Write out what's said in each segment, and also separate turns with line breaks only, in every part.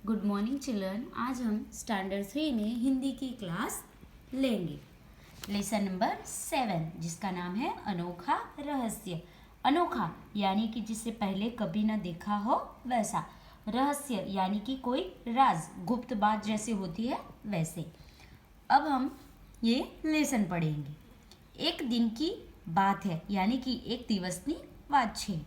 Good morning children. आज हम standard 3 में हिंदी की क्लास लेंगे। लेसन नंबर 7 जिसका नाम है अनोखा रहस्य। अनोखा यानी कि जिसे पहले कभी न देखा हो वैसा। रहस्य यानी कि कोई राज गुप्त बात जैसे होती है वैसे। अब हम ये लेसन पढ़ेंगे। एक दिन की बात है यानी कि एक दिवसની વાત છે।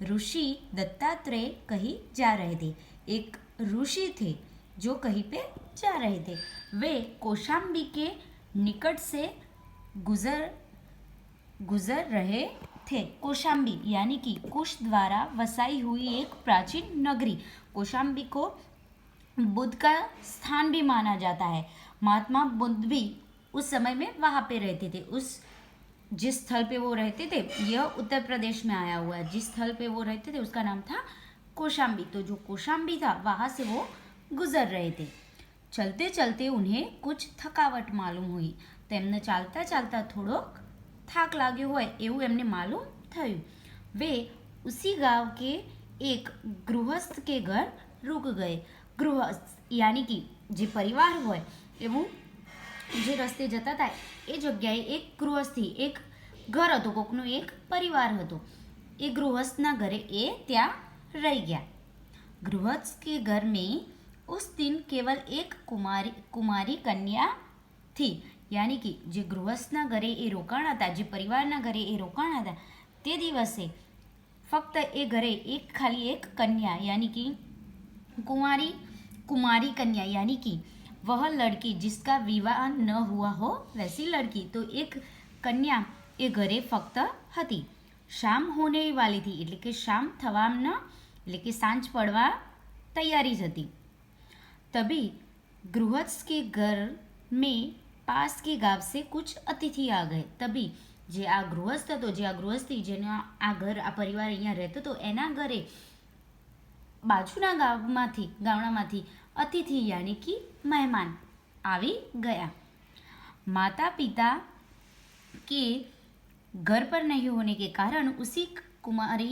ऋषि दत्तात्रेय कहीं जा रहे थे। एक ऋषि थे जो कहीं पे जा रहे थे। वे कौशाम्बी के निकट से गुजर गुजर रहे थे। कौशाम्बी यानी कि कुश द्वारा वसाई हुई एक प्राचीन नगरी। कौशाम्बी को बुद्ध का स्थान भी माना जाता है। महात्मा बुद्ध भी उस समय में वहाँ पे रहते थे। उस जिस स्थल पे वो रहते थे यह उत्तर प्रदेश में आया हुआ है। जिस स्थल पे वो रहते थे उसका नाम था कौशाम्बी। तो जो कौशाम्बी था वहाँ से वो गुजर रहे थे। चलते चलते उन्हें कुछ थकावट मालूम हुई। तो એમને ચાલતા ચાલતા થોડોક થાક लाग्यो હોય એવું એમને માલુમ થયું। वे उसी गांव के एक गृहस्थ के घर रुक गए। गृहस्थ यानी कि જે પરિવાર હોય એવું જે રસ્તે જતા હતા એ જગ્યાએ એક ગૃહસ્થી એક ઘર હતું, કોકનું એક પરિવાર હતો। એ ગૃહસ્થના ઘરે એ ત્યાં रह गया। गृहस्थ के घर में उस दिन केवल एक कुमारी कन्या थी। यानी कि जे गृहस्थना घरे ए रोकाणा था, जे परिवारना घरे ए रोकाणा था ते दिवसे फक्त ए घरे एक खाली एक कन्या यानी कि कुमारी कन्या यानी कि वह लड़की जिसका विवाह न हुआ हो वैसी लड़की। तो एक कन्या ए घरे फक्त हती। शाम होने वाली थी એટલે કે શામ થવાના એટલે કે સાંજ પડવા તૈયારી જ હતી। तभी गृहस्थ के घर में पास के गांव से कुछ अतिथि आ गए। तभी જે આ ગૃહસ્થ હતો, જે આ ગૃહસ્થી જેના આ ઘર આ પરિવાર અહીંયા રહેતો હતો એના ઘરે બાજુના ગામડામાંથી અતિથિ यानी कि મહેમાન આવી ગયા। माता पिता के घर पर नहीं होने के कारण उसी कुमारी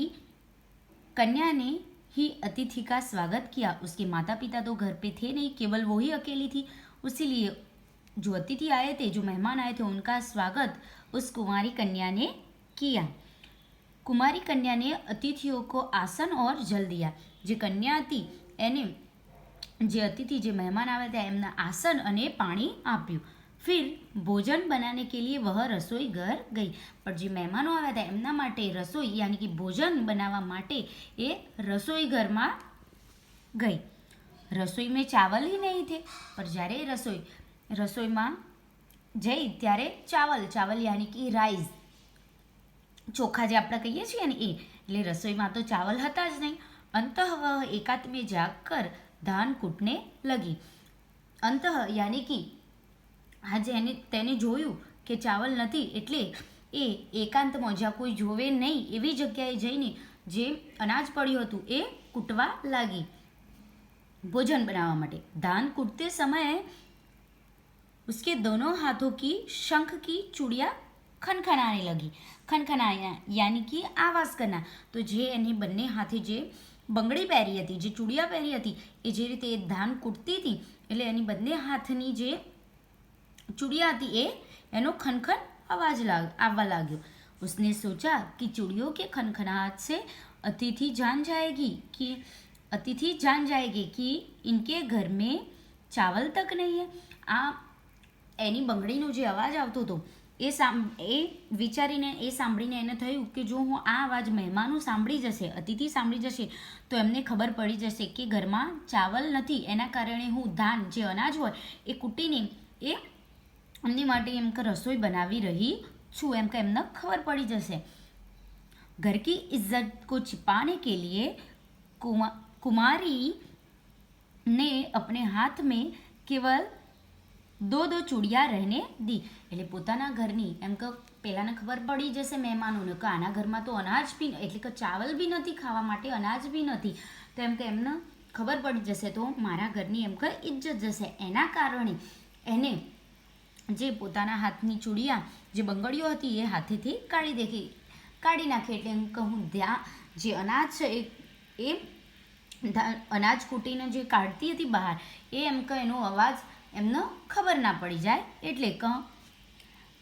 कन्या ने ही अतिथि का स्वागत किया। उसके माता पिता तो घर पे थे नहीं, केवल वो ही अकेली थी। इसीलिए जो अतिथि आए थे, जो मेहमान आए थे, उनका स्वागत उस कुमारी कन्या ने किया। कुमारी कन्या ने अतिथियों को आसन और जल दिया। જે કન્યા હતી એને જે અતિથि જે મહેમાન આવ્યા હતા એમને આસન અને પાણી આપ્યું। फिर भोजन बनाने के लिए वह रसोई घर गई। पर જે મહેમાનો આવ્યા હતા એમના માટે રસોઈ यानी कि भोजन बनाववा માટે એ રસોઈ ઘરમાં ગઈ। રસોઈ में चावल ही नहीं थे। पर જ્યારે રસોઈમાં જઈ ત્યારે ચાવલ यानी कि રાઈસ ચોખા જે આપણે કહીએ છીએ ને એ એટલે રસોઈમાં તો ચાવલ હતા જ નહીં। अंतः वह एकांत में जाकर धान कूटने लगी। अंतः यानी कि આજે તેને જોયું કે ચાવલ નથી એટલે એ એકાંતમાં જ્યાં કોઈ જોવે નહીં એવી જગ્યાએ જઈને જે અનાજ પડ્યું હતું એ કૂટવા લાગી ભોજન બનાવવા માટે। धान कूटते समय उसके दोनों हाथों की शंख की चूड़ियाँ खनखनाने लगी। खनखनाया यानी कि आवाज़ करना। तो जे एने બંને હાથે જે બંગડી પહેરી હતી, જે ચૂડિયા પહેરી હતી એ જે રીતે એ ધાન કૂટતી હતી એટલે એની બંને હાથની જે चूड़िया थी एनो खनखन आवाज आववा लाग्यो। उसने सोचा कि चूड़ियों के खनखनाहट से अतिथि जान जाएगी कि इनके घर में चावल तक नहीं है। आ एनी बंगड़ीनो जे अवाज आवतो तो ए विचारीने ए सांभळीने एने थयुं कि जो हूँ आ अवाज महेमानो सांभળી जशे, अतिथि सांभળી जशे तो एमने खबर पड़ी जशे कि घरमां चावल नथी। एना कारणे हूँ धान जे अनाज होय ए कूटीने ए એમની માટે એમ કે રસોઈ બનાવી રહી છું એમ કે એમને ખબર પડી જશે। घर की इज्जत को छिपाने के लिए कुमारी ने अपने हाथ में केवल दो चूड़ियाँ रहने दी। એટલે પોતાના ઘરની એમ કે પહેલાંને ખબર પડી જશે મહેમાનોને કે આના ઘરમાં તો અનાજ બી એટલે કે ચાવલ બી નથી, ખાવા માટે અનાજ બી નથી। તો એમ કે એમને ખબર પડી જશે તો મારા ઘરની એમ કે ઇજ્જત જશે। એના કારણે એને જે પોતાના હાથની ચૂડિયા જે બંગડીઓ હતી એ હાથેથી કાઢી નાખી। એટલે એમ કહું જે અનાજ છે એ અનાજ કૂટીને જે કાઢતી હતી બહાર એ એમ કે એનો અવાજ એમને ખબર ના પડી જાય એટલે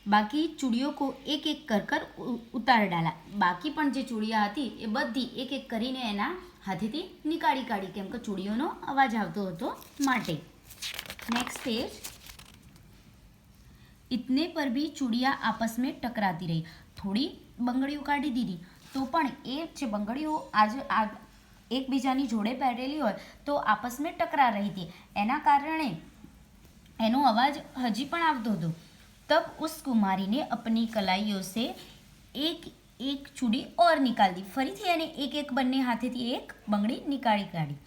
બાકી ચૂડીઓ કો એક એક કર ઉતાર ડાલા. બાકી પણ જે ચૂડિયા હતી એ બધી એક એક કરીને એના હાથેથી નીકાળી કાઢી, કેમ કે ચૂડીઓનો અવાજ આવતો હતો માટે. Next page. इतने पर भी चूड़िया आपस में टकराती रही. થોડી બંગડીઓ કાઢી દીધી તો પણ એ જે બંગડીઓ એકબીજાની જોડે પહેરેલી હોય તો આપસમાં ટકરા રહી હતી, એના કારણે એનો અવાજ હજી પણ આવતો હતો. તબ ઉસ કુમારી ને अपनी कलाइयों से एक एक चूड़ी और निकाल दी. ફરીથી એને એક એક બંને હાથેથી એક બંગડી નિકાળી કાઢી.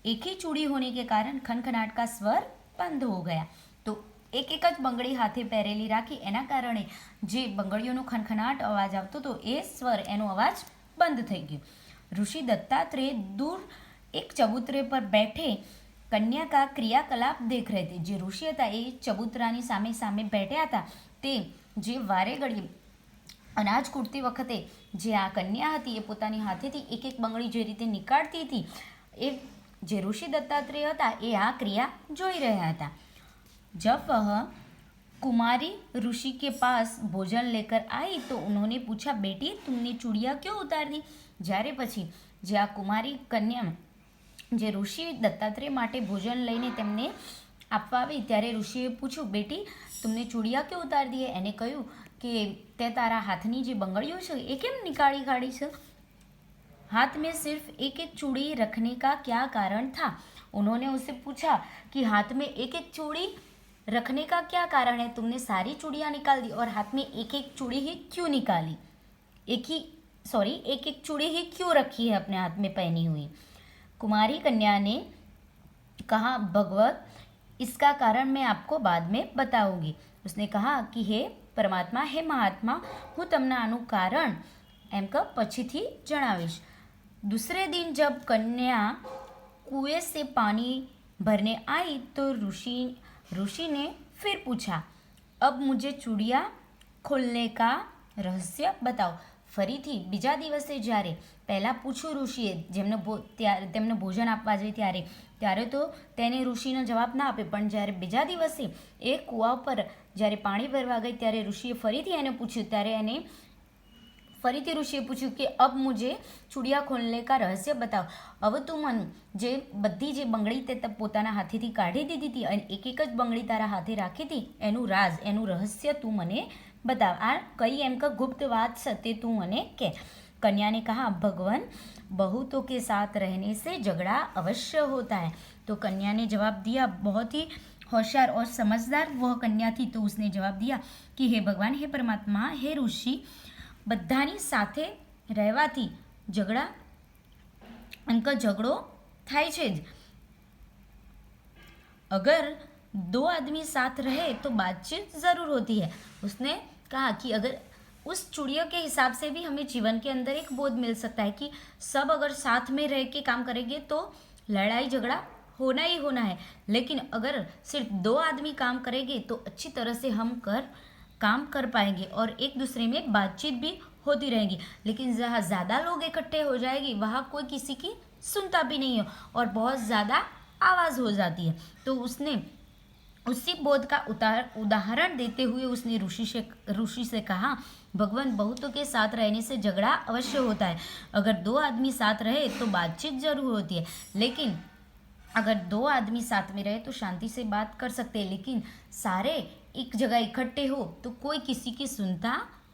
एक ही चूड़ी होने के कारण खनखनाट का स्वर बंद हो गया. तो એક એક જ બંગડી હાથે પહેરેલી રાખી એના કારણે જે બંગડીઓનો ખનખનાટ અવાજ આવતો હતો એ સ્વર એનો અવાજ બંધ થઈ ગયો. ઋષિ દત્તાત્રેય દૂર એક ચબૂતરે પર બેઠે કન્યા કા ક્રિયાકલાપ દેખ રહે થે. જે ઋષિ હતા એ ચબૂતરાની સામે સામે બેઠ્યા હતા. તે જે વારે ઘડી અનાજ કૂટતી વખતે જે આ કન્યા હતી એ પોતાની હાથેથી એક એક બંગડી જે રીતે નીકાળતી હતી એ જે ઋષિ દત્તાત્રેય હતા એ આ ક્રિયા જોઈ રહ્યા હતા. जब वह कुमारी ऋषि के पास भोजन लेकर आई तो उन्होंने पूछा, बेटी तुमने चूड़ियाँ क्यों उतार दी. જ્યારે પછી જે આ કુમારી કન્યા જે ઋષિ દત્તાત્રેય માટે ભોજન લઈને તેમને આપવા આવી ત્યારે ઋષિએ પૂછ્યું, બેટી तुमने चूड़ियाँ क्यों उतार दी. એને કહ્યું કે તે તારા હાથની જે બંગડીઓ છે એ કેમ નીકાળી કાઢી છે. हाथ में सिर्फ एक एक चूड़ी रखने का क्या कारण था. उन्होंने उससे पूछा कि हाथ में एक एक चूड़ी रखने का क्या कारण है. तुमने सारी चूड़ियाँ निकाल दी और हाथ में एक एक चूड़ी ही क्यों निकाली. एक एक चूड़ी ही क्यों रखी है अपने हाथ में पहनी हुई. कुमारी कन्या ने कहा, भगवत इसका कारण मैं आपको बाद में बताऊंगी. उसने कहा कि हे परमात्मा, हे महात्मा, હું તમને આનું કારણ એમ કે પછીથી જણાવીશ. दूसरे दिन जब कन्या कुएं से पानी भरने आई तो ऋषि ने फिर पूछा, अब मुझे चूड़ियाँ खोलने का रहस्य बताओ. ફરીથી બીજા દિવસે જ્યારે પહેલાં પૂછ્યું ઋષિએ તેમને ભોજન આપવા જાય ત્યારે તો તેને ઋષિનો જવાબ ના આપે, પણ જ્યારે બીજા દિવસે એ કૂવા પર જ્યારે પાણી ભરવા ગઈ ત્યારે ઋષિએ ફરીથી એને પૂછ્યું ત્યારે એને ફરીથી ઋષિએ પૂછ્યું કે અબ મુજે ચૂડિયા ખોલને કા રહસ્ય બતાવ. હવે તું મને જે બધી જે બંગડી તે પોતાના હાથેથી કાઢી દીધી હતી અને એક એક જ બંગડી તારા હાથે રાખી હતી એનું રાજ એનું રહસ્ય તું મને બતાવ. આ કઈ એમ કે ગુપ્ત વાત છે તે તું મને કે. कन्या ने कहा, भगवान बहुतों के साथ रहने से झगड़ा अवश्य होता है. तो कन्या ने जवाब दिया, बहुत ही होशियार और समझदार वह कन्या थी तो उसने जवाब दिया कि हे भगवान, हे परमात्मा, हे ऋषि, બધાની સાથે રહેવાથી ઝઘડો થાય છે જ. अगर दो आदमी साथ रहे तो बातचीत ज़रूर होती है. उसने कहा कि अगर उस चूड़ियों के हिसाब से भी हमें जीवन के अंदर एक बोध मिल सकता है कि सब अगर साथ में रह के काम करेंगे तो लड़ाई झगड़ा होना ही होना है, लेकिन अगर सिर्फ दो आदमी काम करेंगे तो अच्छी तरह से हम काम कर पाएंगे और एक दूसरे में बातचीत भी होती रहेगी. लेकिन जहाँ ज़्यादा लोग इकट्ठे हो जाएगी वहाँ कोई किसी की सुनता भी नहीं है और बहुत ज़्यादा आवाज़ हो जाती है. तो उसने उसी बोध का उदाहरण देते हुए उसने ऋषि से कहा, भगवान बहुतों के साथ रहने से झगड़ा अवश्य होता है. अगर दो आदमी साथ रहे तो बातचीत जरूर होती है, लेकिन अगर दो आदमी साथ में रहे तो शांति से बात कर सकते हैं, लेकिन सारे एक जगह इकट्ठे हो तो कोई किसी की सुनता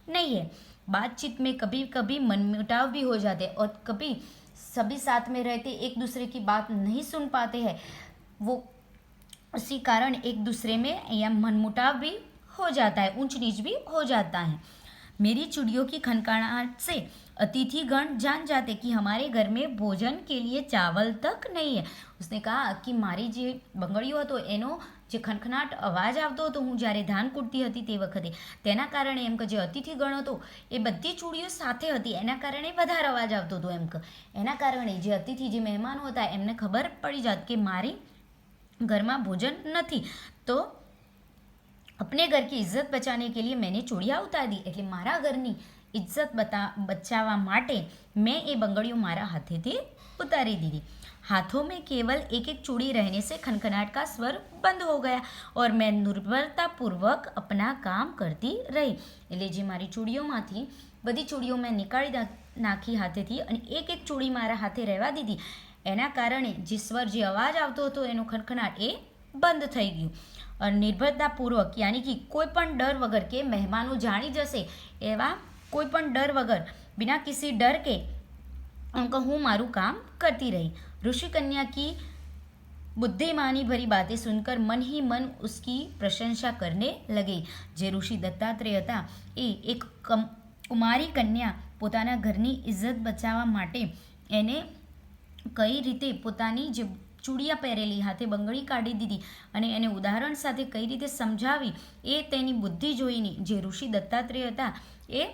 नहीं है. बातचीत में कभी कभी मनमुटाव भी हो जाते हैं और कभी सभी साथ में रहते एक दूसरे की बात नहीं सुन पाते हैं. वो उसी कारण एक दूसरे में या मनमुटाव भी हो जाता है, ऊंच नीच भी हो जाता है. मेरी चूड़ियों की खनखनाहट से अतिथि गण जान जाते कि हमारे घर में भोजन के लिए चावल तक नहीं है. उसने कहा कि મારી જે બંગડીઓ હતો એનો જે ખનખનાટ અવાજ આવતો હતો હું જ્યારે ધાન કૂટતી હતી તે વખતે તેના કારણે એમ કે જે અતિથિગણ હતો એ બધી ચૂડીઓ સાથે હતી એના કારણે વધારે અવાજ આવતો હતો. એમ કે એના કારણે જે અતિથિ જે મહેમાનો હતા એમને ખબર પડી જાત કે મારી ઘરમાં ભોજન નથી, તો अपने घर की इज्जत बचाने के लिए मैंने चूड़ियाँ उतार दी. એટલે મારા ઘરની ઇજ્જત બચાવવા માટે મેં એ બંગડીઓ મારા હાથેથી ઉતારી દીધી. हाथों में केवल एक एक चूड़ी रहने से खनखनाट का स्वर बंद हो गया और मैं निर्भरतापूर्वक अपना काम करતી રહી. એટલે જે મારી ચૂડીઓમાંથી બધી ચૂડીઓ મેં નીકાળી નાખી હાથેથી અને એક એક ચૂડી મારા હાથે રહેવા દીધી. એના કારણે જે સ્વર, જે અવાજ આવતો હતો એનો ખનખનાટ એ બંધ થઈ ગયું. અને નિર્ભરતાપૂર્વક યાની કે કોઈ પણ ડર વગર કે મહેમાનો જાણી જશે એવા કોઈ પણ ડર વગર, बिना किसी डर के उनका हूँ मारू काम करती रही. ऋषि कन्या की बुद्धिमानी भरी बातें सुनकर मन ही मन उसकी प्रशंसा करने लगे. જે ઋષિ દત્તાત્રેય હતા એ એક કુમારી કન્યા પોતાના ઘરની ઇજ્જત બચાવવા માટે એને કઈ રીતે પોતાની જે ચૂડિયા પહેરેલી, હાથે બંગડી કાઢી દીધી અને એને ઉદાહરણ સાથે કઈ રીતે સમજાવી એ તેની બુદ્ધિ જોઈને જે ઋષિ દત્તાત્રેય હતા એ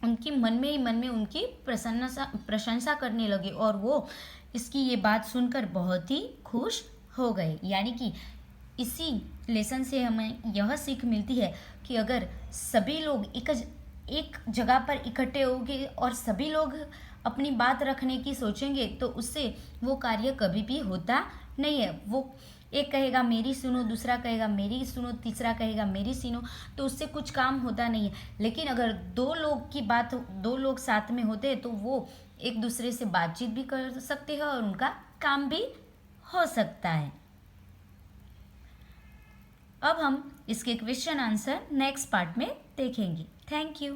उनकी मन में उनकी प्रशंसा करने लगे और वो इसकी ये बात सुनकर बहुत ही खुश हो गए. यानी कि इसी लेसन से हमें यह सीख मिलती है कि अगर सभी लोग एक जगह पर इकट्ठे होंगे और सभी लोग अपनी बात रखने की सोचेंगे तो उससे वो कार्य कभी भी होता नहीं है. वो एक कहेगा मेरी सुनो, दूसरा कहेगा मेरी सुनो, तीसरा कहेगा मेरी सुनो, तो उससे कुछ काम होता नहीं है. लेकिन अगर दो लोग साथ में होते हैं तो वो एक दूसरे से बातचीत भी कर सकते हैं और उनका काम भी हो सकता है. अब हम इसके क्वेश्चन आंसर नेक्स्ट पार्ट में देखेंगे. Thank you.